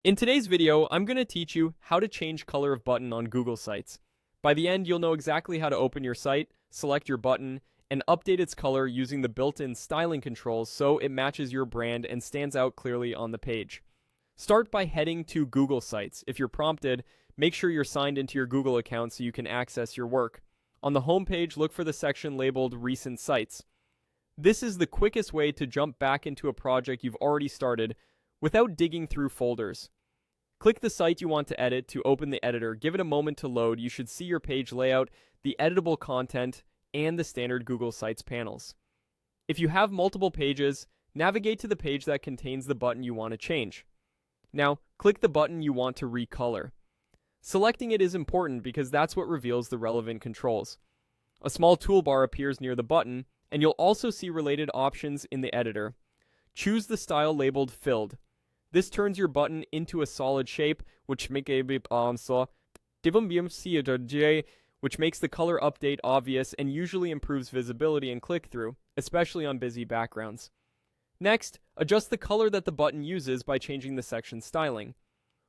In today's video, I'm going to teach you how to change color of button on Google Sites. By the end, you'll know exactly how to open your site, select your button, and update its color using the built-in styling controls so it matches your brand and stands out clearly on the page. Start by heading to Google Sites. If you're prompted, make sure you're signed into your Google account so you can access your work. On the home page, look for the section labeled Recent Sites. This is the quickest way to jump back into a project you've already started without digging through folders. Click the site you want to edit to open the editor. Give it a moment to load. You should see your page layout, the editable content, and the standard Google Sites panels. If you have multiple pages, navigate to the page that contains the button you want to change. Now, click the button you want to recolor. Selecting it is important because that's what reveals the relevant controls. A small toolbar appears near the button, and you'll also see related options in the editor. Choose the style labeled Filled. This turns your button into a solid shape, which makes the color update obvious and usually improves visibility and click-through, especially on busy backgrounds. Next, adjust the color that the button uses by changing the section styling.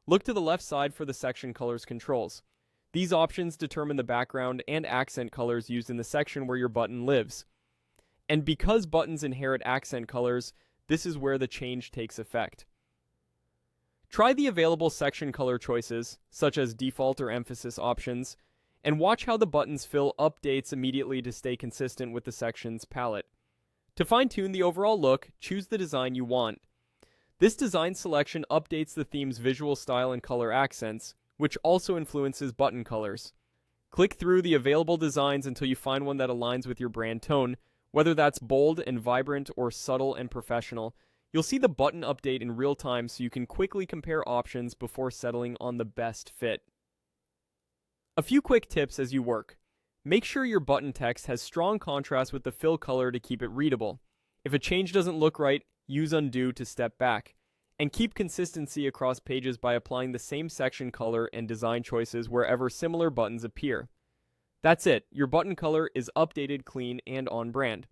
Look to the left side for the section colors controls. These options determine the background and accent colors used in the section where your button lives. And because buttons inherit accent colors, this is where the change takes effect. Try the available section color choices, such as default or emphasis options, and watch how the button's fill updates immediately to stay consistent with the section's palette. To fine-tune the overall look, choose the design you want. This design selection updates the theme's visual style and color accents, which also influences button colors. Click through the available designs until you find one that aligns with your brand tone, whether that's bold and vibrant or subtle and professional. You'll see the button update in real time so you can quickly compare options before settling on the best fit. A few quick tips as you work. Make sure your button text has strong contrast with the fill color to keep it readable. If a change doesn't look right, use undo to step back. And keep consistency across pages by applying the same section color and design choices wherever similar buttons appear. That's it, your button color is updated, clean, and on brand.